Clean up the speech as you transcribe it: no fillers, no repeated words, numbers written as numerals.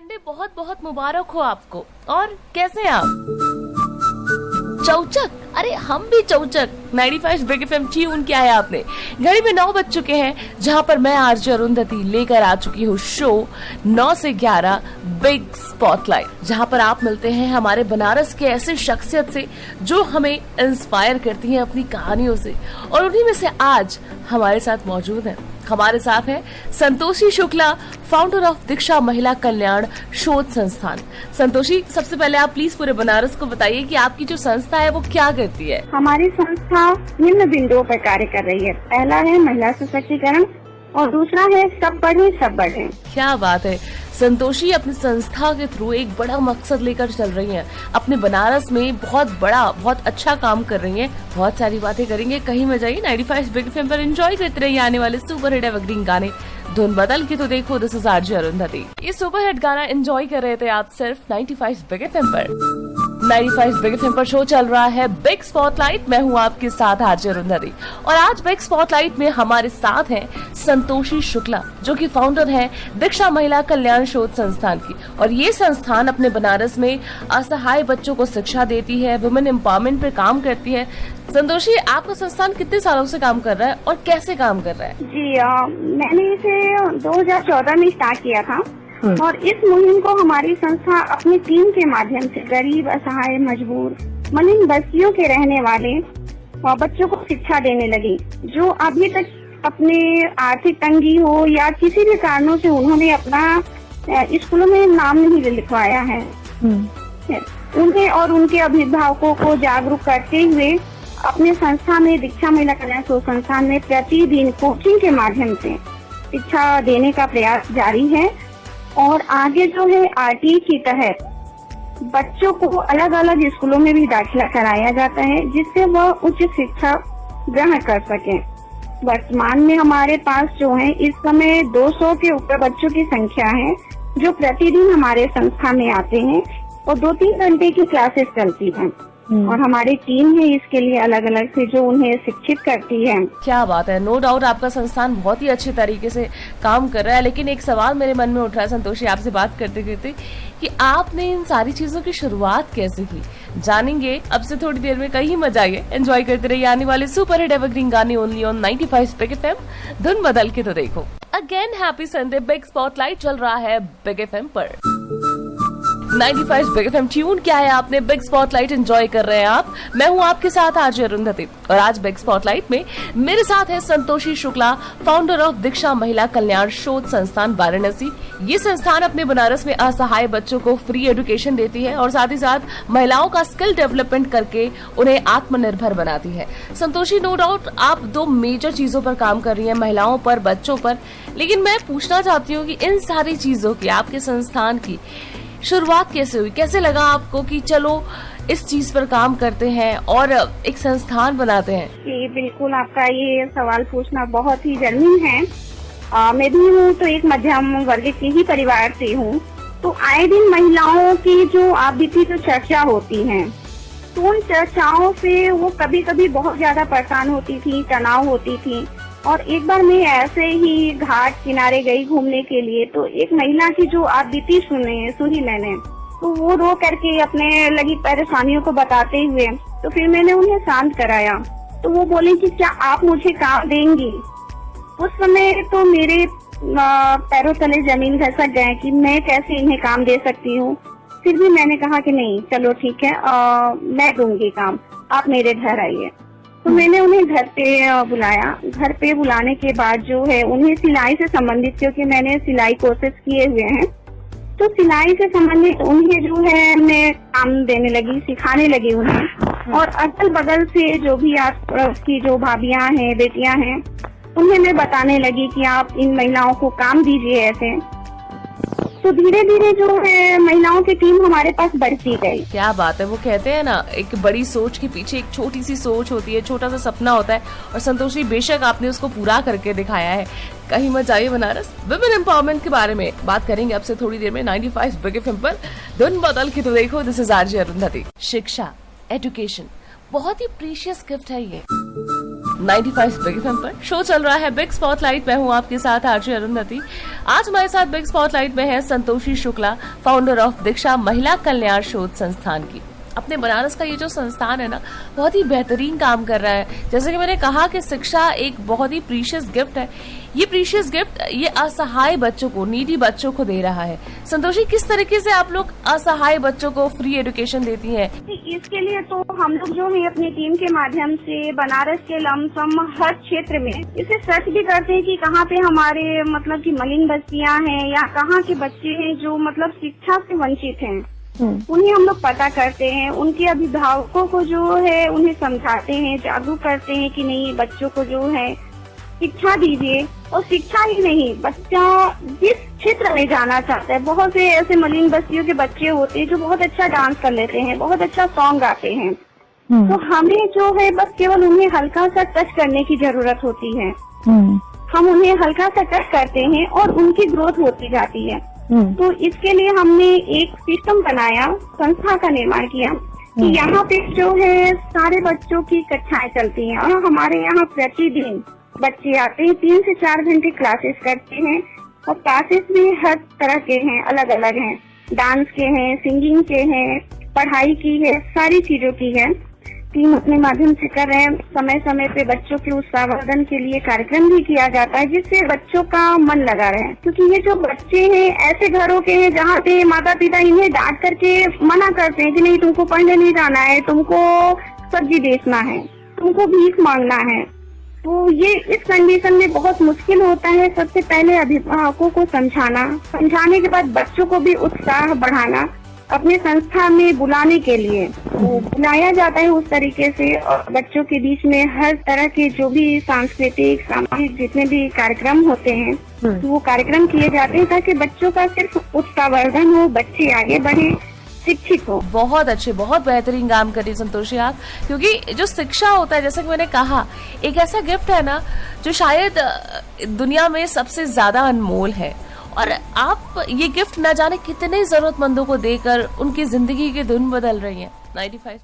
Sunday बहुत बहुत मुबारक हो आपको। और कैसे हैं आप? चौचक? अरे हम भी चौचक। 95 बिग एफएम ट्यून किया है आपने। घड़ी में 9 बज चुके हैं, जहां पर मैं आरजे अरुंधति लेकर आ चुकी हूँ शो 9 से 11 बिग स्पॉटलाइट, जहां पर आप मिलते हैं हमारे बनारस के ऐसे शख्सियत से जो हमें इंस्पायर करती हैं अपनी कहानियों से। और उन्हीं में से आज हमारे साथ मौजूद है, हमारे साथ है संतोषी शुक्ला, फाउंडर ऑफ दीक्षा महिला कल्याण शोध संस्थान। संतोषी, सबसे पहले आप प्लीज पूरे बनारस को बताइए कि आपकी जो संस्था है वो क्या करती है। हमारी संस्था निम्न बिंदुओं पर कार्य कर रही है। पहला है महिला सशक्तिकरण और दूसरा है सब बढ़े सब बढ़े। क्या बात है। संतोषी अपनी संस्था के थ्रू एक बड़ा मकसद लेकर चल रही हैं। अपने बनारस में बहुत अच्छा काम कर रही हैं। बहुत सारी बातें करेंगे, कहीं में जाइए। 95 बिग एफएम पर एंजॉय करते रहिए आने वाले सुपर हिट एवरग्रीन गाने। धुन बदल के तो देखो, दिस इज आरजे अरुंधति। ये सुपर हिट गाना एंजॉय कर रहे थे आप सिर्फ 95 बिग एफएम पर। 95 बिग एफएम पर शो चल रहा है बिग स्पॉटलाइट। मैं हूँ आपके साथ आरजे अरुंधति और आज बिग स्पॉटलाइट में हमारे साथ हैं संतोषी शुक्ला, जो कि फाउंडर है दीक्षा महिला कल्याण शोध संस्थान की। और ये संस्थान अपने बनारस में असहाय बच्चों को शिक्षा देती है, वुमेन एम्पावरमेंट पे काम करती है। संतोषी, आपका संस्थान कितने सालों से काम कर रहा है और कैसे काम कर रहा है? जी, मैंने इसे 2014 में स्टार्ट किया था और इस मुहिम को हमारी संस्था अपनी टीम के माध्यम से गरीब, असहाय, मजबूर, मलिन बस्तियों के रहने वाले बच्चों को शिक्षा देने लगी, जो अभी तक अपने आर्थिक तंगी हो या किसी भी कारणों से उन्होंने अपना स्कूलों में नाम नहीं लिखवाया है। उन्हें और उनके अभिभावकों को जागरूक करते हुए अपने संस्था में दीक्षा महिला कल्याण शोध संस्थान में प्रतिदिन कोचिंग के माध्यम से शिक्षा देने का प्रयास जारी है। और आगे जो है आरटी के तहत बच्चों को अलग अलग स्कूलों में भी दाखिला कराया जाता है, जिससे वह उच्च शिक्षा ग्रहण कर सके। वर्तमान में हमारे पास जो है इस समय 200 के ऊपर बच्चों की संख्या है, जो प्रतिदिन हमारे संस्था में आते हैं और 2-3 घंटे की क्लासेस चलती हैं। और हमारी टीम है इसके लिए अलग अलग से जो उन्हें शिक्षित करती है। क्या बात है। नो डाउट आपका संस्थान बहुत ही अच्छे तरीके से काम कर रहा है। लेकिन एक सवाल मेरे मन में उठ रहा है संतोषी, आपसे बात करते करते, कि आपने इन सारी चीजों की शुरुआत कैसे की, जानेंगे अब से थोड़ी देर में। कहीं मत जाइए, एंजॉय करते रहिए आने वाले सुपर हिट एवरग्रीन गाने ओनली ऑन 95 बिग एफएम। धुन बदल के तो देखो। Again happy Sunday. Big spotlight चल रहा है बिग एफएम पर। 95 बिग एफएम ट्यून क्या है आपने, बिग स्पॉटलाइट एंजॉय कर रहे हैं आप। मैं हूँ आपके साथ आरजे अरुंधति और आज बिग स्पॉटलाइट में मेरे साथ है संतोषी शुक्ला, फाउंडर ऑफ दीक्षा महिला कल्याण शोध संस्थान वाराणसी। ये संस्थान अपने बनारस में असहाय बच्चों को फ्री एजुकेशन देती है और साथ ही साथ महिलाओं का स्किल डेवलपमेंट करके उन्हें आत्मनिर्भर बनाती है। संतोषी, नो डाउट आप 2 मेजर चीजों पर काम कर रही है, महिलाओं पर, बच्चों पर। लेकिन मैं पूछना चाहती हूँ कि इन सारी चीजों की, आपके संस्थान की शुरुआत कैसे हुई? कैसे लगा आपको कि चलो इस चीज पर काम करते हैं और एक संस्थान बनाते हैं? जी बिल्कुल, आपका ये सवाल पूछना बहुत ही जरूरी है। मैं भी हूँ तो एक मध्यम वर्ग के ही परिवार से हूँ, तो आए दिन महिलाओं की जो आप बीती जो चर्चा होती है, तो उन चर्चाओं से वो कभी कभी बहुत ज्यादा परेशान होती थी, तनाव होती थी। और एक बार मैं ऐसे ही घाट किनारे गई घूमने के लिए, तो एक महिला की जो आप बीती सुनी मैंने, तो वो रो करके अपने लगी परेशानियों को बताते हुए, तो फिर मैंने उन्हें शांत कराया। तो वो बोली कि क्या आप मुझे काम देंगी? उस समय तो मेरे पैरों तले जमीन खसक गए कि मैं कैसे इन्हें काम दे सकती हूँ। फिर भी मैंने कहा कि नहीं, चलो ठीक है, मैं दूंगी काम, आप मेरे घर आइए। तो मैंने उन्हें घर पे बुलाया। घर पे बुलाने के बाद जो है उन्हें सिलाई से संबंधित, क्योंकि मैंने सिलाई कोर्सेज किए हुए हैं, तो सिलाई से संबंधित उन्हें जो है मैं काम देने लगी, सिखाने लगी उन्हें। और अगल बगल से जो भी आपकी जो भाभियां हैं, बेटियां हैं, उन्हें मैं बताने लगी कि आप इन महिलाओं को काम दीजिए ऐसे। तो धीरे धीरे जो है महिलाओं की टीम हमारे पास बढ़ती गई। क्या बात है। वो कहते हैं ना, एक बड़ी सोच के पीछे एक छोटी सी सोच होती है, छोटा सा सपना होता है। और संतोषी, बेशक आपने उसको पूरा करके दिखाया है। कहीं मत जाइए बनारस। वुमेन एम्पावरमेंट के बारे में बात करेंगे अब से थोड़ी देर में 95 बिग एफएम पर। धुन बदल के तो देखो, दिस इज आरजे अरुंधति। शिक्षा, एजुकेशन बहुत ही प्रीशियस गिफ्ट है ये। 95 बिग एफएम पर शो चल रहा है बिग स्पॉटलाइट। मैं हूं आपके साथ आरजे अरुंधति। आज हमारे साथ बिग स्पॉटलाइट में है संतोषी शुक्ला, फाउंडर ऑफ दीक्षा महिला कल्याण शोध संस्थान की। अपने बनारस का ये जो संस्थान है ना, बहुत ही बेहतरीन काम कर रहा है। जैसे कि मैंने कहा कि शिक्षा एक बहुत ही प्रीशियस गिफ्ट है। ये प्रीशियस गिफ्ट ये असहाय बच्चों को, नीडी बच्चों को दे रहा है। संतोषी, किस तरीके से आप लोग असहाय बच्चों को फ्री एजुकेशन देती हैं? इसके लिए तो हम लोग जो है अपनी टीम के माध्यम से बनारस के लमसम हर क्षेत्र में इसे सर्च भी करते हैं कि कहाँ पे हमारे मतलब की मलिन बस्तियाँ हैं या कहाँ के बच्चे हैं जो मतलब शिक्षा से वंचित हैं। उन्हें हम लोग पता करते हैं, उनके अभिभावकों को जो है उन्हें समझाते हैं, जागरूक करते हैं कि नहीं, बच्चों को जो है शिक्षा दीजिए। और शिक्षा ही नहीं, बच्चा जिस क्षेत्र में जाना चाहता है, बहुत से ऐसे मलिन बस्तियों के बच्चे होते हैं जो बहुत अच्छा डांस कर लेते हैं, बहुत अच्छा सॉन्ग गाते हैं। तो हमें जो है बस केवल उन्हें हल्का सा टच करने की जरूरत होती है। हम उन्हें हल्का सा टच करते हैं और उनकी ग्रोथ होती जाती है। तो इसके लिए हमने एक सिस्टम बनाया, संस्था का निर्माण किया कि यहाँ पे जो है सारे बच्चों की कक्षाएं चलती हैं और हमारे यहाँ प्रतिदिन बच्चे आते हैं, 3 से 4 घंटे क्लासेस करते हैं। और क्लासेस भी हर तरह के हैं, अलग अलग हैं, डांस के हैं, सिंगिंग के हैं, पढ़ाई की है, सारी चीजों की है। टीम अपने माध्यम से कर रहे हैं। समय समय पे बच्चों के उत्साहवर्धन के लिए कार्यक्रम भी किया जाता है जिससे बच्चों का मन लगा रहे। क्योंकि ये जो बच्चे हैं ऐसे घरों के हैं जहाँ पे माता पिता इन्हें डांट करके मना करते हैं कि नहीं, तुमको पढ़ने नहीं जाना है, तुमको सब्जी बेचना है, तुमको भीख मांगना है। तो ये इस कंडीशन में बहुत मुश्किल होता है। सबसे पहले अभिभावकों को समझाना, समझाने के बाद बच्चों को भी उत्साह बढ़ाना, अपने संस्था में बुलाने के लिए बुलाया जाता है उस तरीके से। और बच्चों के बीच में हर तरह के जो भी सांस्कृतिक सामाजिक जितने भी कार्यक्रम होते हैं तो वो कार्यक्रम किए जाते हैं ताकि बच्चों का सिर्फ उत्साहवर्धन हो, बच्चे आगे बढ़े, शिक्षित हो। बहुत अच्छे, बहुत बेहतरीन काम करी संतोषी आप। क्योंकि जो शिक्षा होता है, जैसे कि मैंने कहा, एक ऐसा गिफ्ट है ना जो शायद दुनिया में सबसे ज्यादा अनमोल है। और आप ये गिफ्ट न जाने कितने जरूरतमंदों को देकर उनकी जिंदगी की धुन बदल रही हैं। 95